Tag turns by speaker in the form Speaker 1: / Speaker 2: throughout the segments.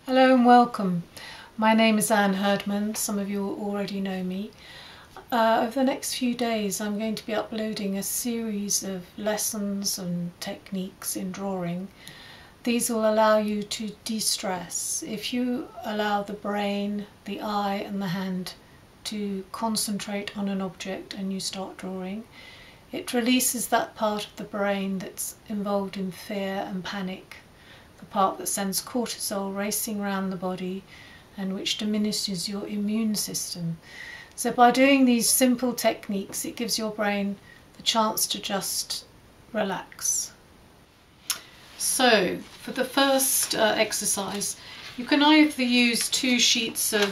Speaker 1: Hello and welcome. My name is Anne Herdman. Some of you already know me. Over the next few days I'm going to be uploading a series of lessons and techniques in drawing. These will allow you to de-stress. If you allow the brain, the eye and the hand to concentrate on an object and you start drawing, it releases that part of the brain that's involved in fear and panic, the part that sends cortisol racing around the body and which diminishes your immune system. So by doing these simple techniques, it gives your brain the chance to just relax. So for the first exercise, you can either use 2 sheets of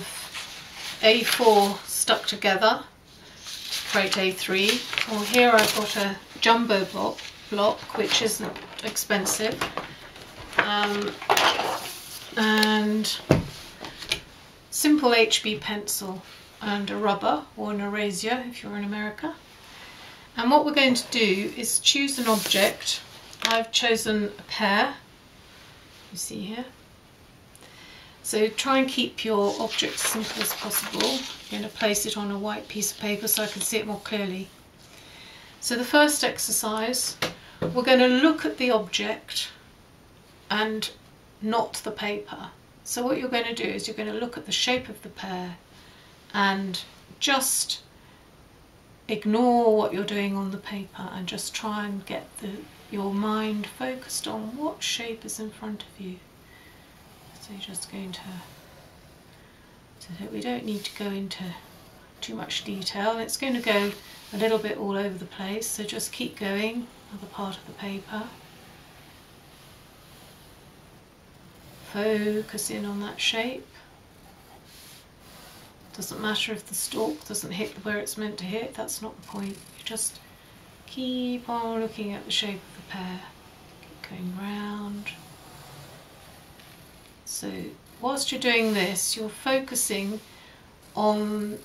Speaker 1: A4 stuck together to create A3, or here I've got a jumbo block which isn't expensive, and simple HB pencil and a rubber or an eraser if you're in America. And what we're going to do is choose an object. I've chosen a pear, you see here. So try and keep your object as simple as possible. I'm going to place it on a white piece of paper so I can see it more clearly. So the first exercise, we're going to look at the object and not the paper. So what you're going to do is you're going to look at the shape of the pear and just ignore what you're doing on the paper and just try and get your mind focused on what shape is in front of you. So you're just going to, so that we don't need to go into too much detail. It's going to go a little bit all over the place, so just keep going, other part of the paper. Focus in on that shape. Doesn't matter if the stalk doesn't hit where it's meant to hit, that's not the point. You just keep on looking at the shape of the pear. Keep going round. So whilst you're doing this, you're focusing on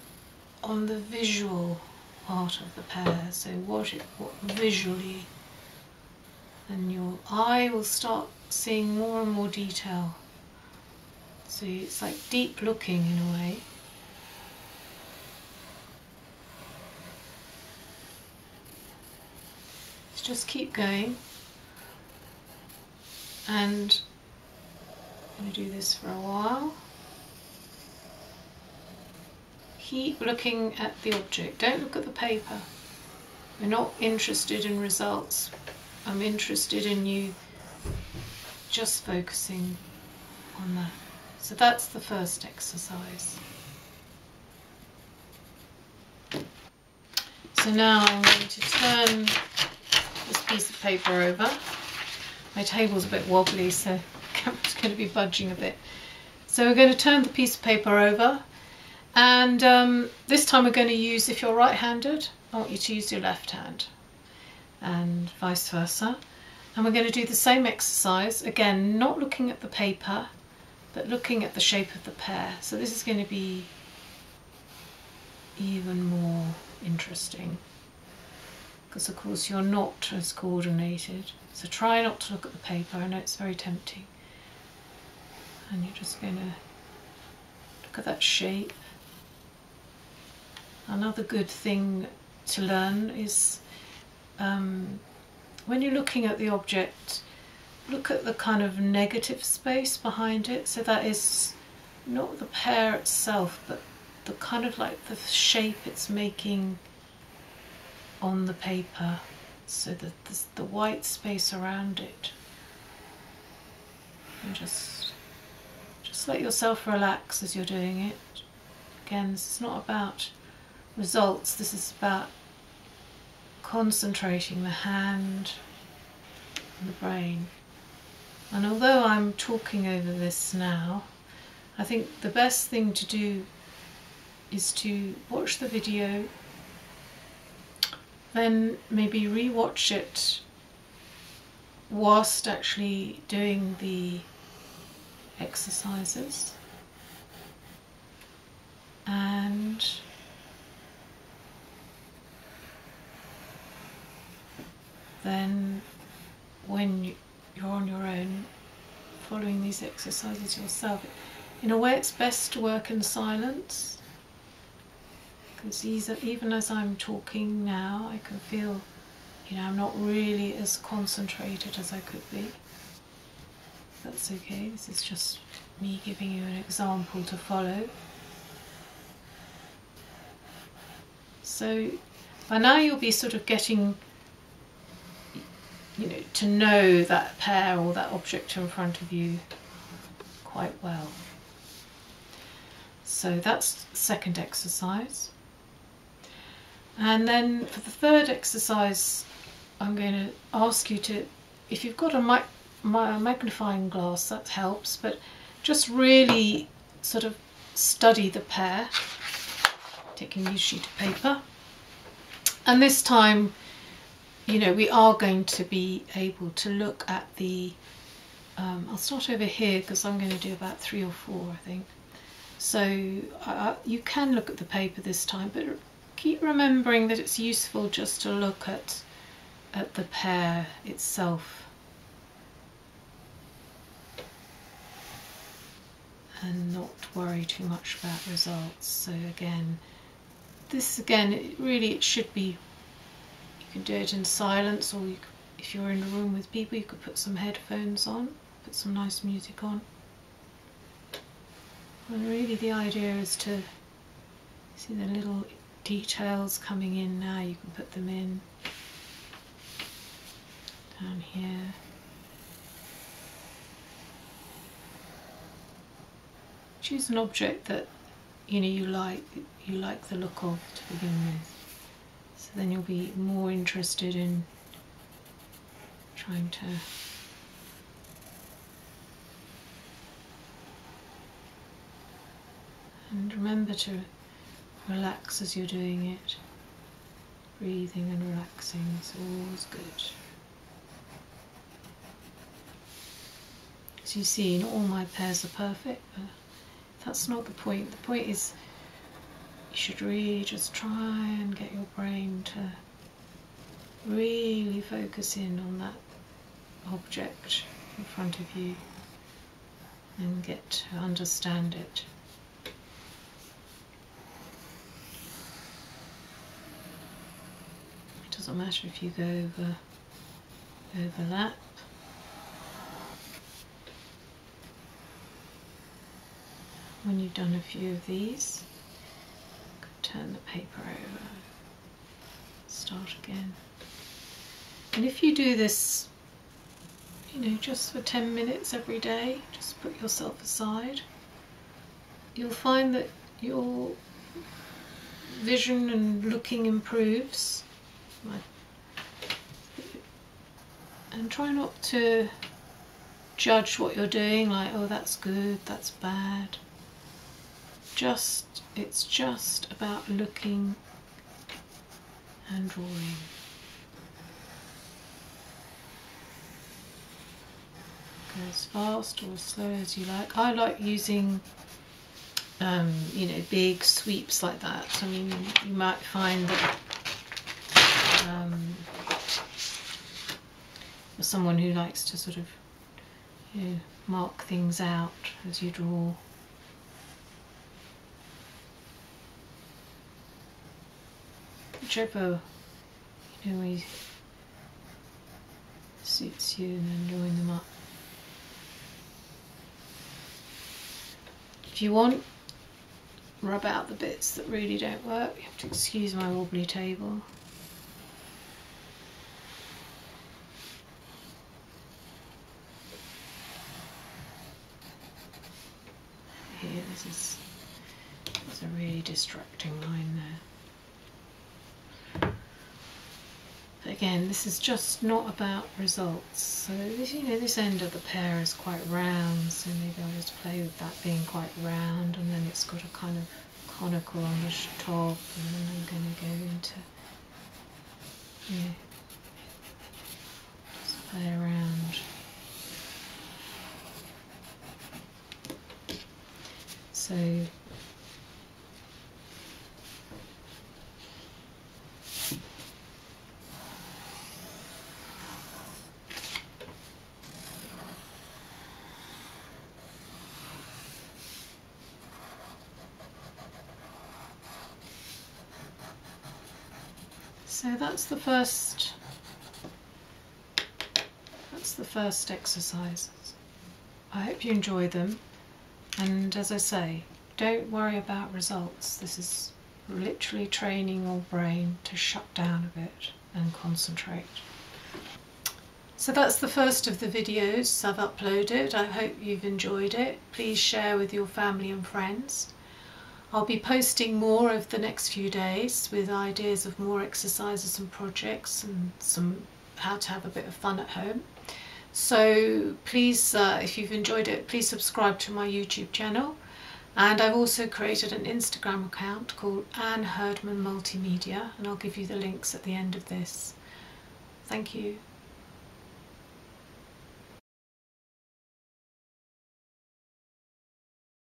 Speaker 1: the visual part of the pear. So what visually, and your eye will start seeing more and more detail. So it's like deep looking in a way. So just keep going, and I'm going to do this for a while. Keep looking at the object, don't look at the paper. We're not interested in results. I'm interested in you just focusing on that. So that's the first exercise. So now I'm going to turn this piece of paper over. My table's a bit wobbly, so the camera's going to be budging a bit. So we're going to turn the piece of paper over, and this time we're going to use, if you're right-handed, I want you to use your left hand, and vice versa. And we're going to do the same exercise, again, not looking at the paper, but looking at the shape of the pear. So this is going to be even more interesting, because of course you're not as coordinated. So try not to look at the paper. I know it's very tempting. And you're just going to look at that shape. Another good thing to learn is when you're looking at the object, look at the kind of negative space behind it. So that is not the pear itself, but the kind of like the shape it's making on the paper. So that there's the white space around it. And just let yourself relax as you're doing it. Again, this is not about results, this is about concentrating the hand and the brain. And although I'm talking over this now, I think the best thing to do is to watch the video, then maybe re-watch it whilst actually doing the exercises, and then when you're on your own, following these exercises yourself. In a way, it's best to work in silence, because even as I'm talking now, I can feel, I'm not really as concentrated as I could be. That's okay. This is just me giving you an example to follow. So by now you'll be sort of getting, to know that pear or that object in front of you quite well. So that's the second exercise. And then for the third exercise, I'm going to ask you to, if you've got a magnifying glass, that helps, but just really sort of study the pear, taking a new sheet of paper. And this time, we are going to be able to look at the, I'll start over here because I'm going to do about 3 or 4, I think. So you can look at the paper this time, but keep remembering that it's useful just to look at the pear itself. And not worry too much about results. So again, it should be, you can do it in silence, or if you're in a room with people, you could put some headphones on, put some nice music on. And really the idea is to see the little details coming in now. You can put them in down here. Choose an object that you like the look of to begin with. So then you'll be more interested in trying to and remember to relax as you're doing it. Breathing and relaxing is always good. As you see, not all my pears are perfect, but that's not the point. The point is you should really just try and get your brain to really focus in on that object in front of you and get to understand it. It doesn't matter if you go overlap. When you've done a few of these, you can turn the paper over, start again. And if you do this, just for 10 minutes every day, just put yourself aside, you'll find that your vision and looking improves. And try not to judge what you're doing, like, oh, that's good, that's bad. It's just about looking and drawing. Go as fast or as slow as you like. I like using, big sweeps like that. I mean, you might find that for someone who likes to sort of, mark things out as you draw. Whichever way suits you, and then drawing them up. If you want, rub out the bits that really don't work. You have to excuse my wobbly table. Here, there's a really distracting line there. But again, this is just not about results. So this end of the pear is quite round, so maybe I'll just play with that being quite round, and then it's got a kind of conical on the top, and then I'm going to go into, just play around. So So that's the first exercises. I hope you enjoy them, and as I say, don't worry about results. This is literally training your brain to shut down a bit and concentrate. So that's the first of the videos I've uploaded. I hope you've enjoyed it. Please share with your family and friends. I'll be posting more over the next few days with ideas of more exercises and projects and some how to have a bit of fun at home. So please, if you've enjoyed it, please subscribe to my YouTube channel. And I've also created an Instagram account called Anne Herdman Multimedia, and I'll give you the links at the end of this. Thank you.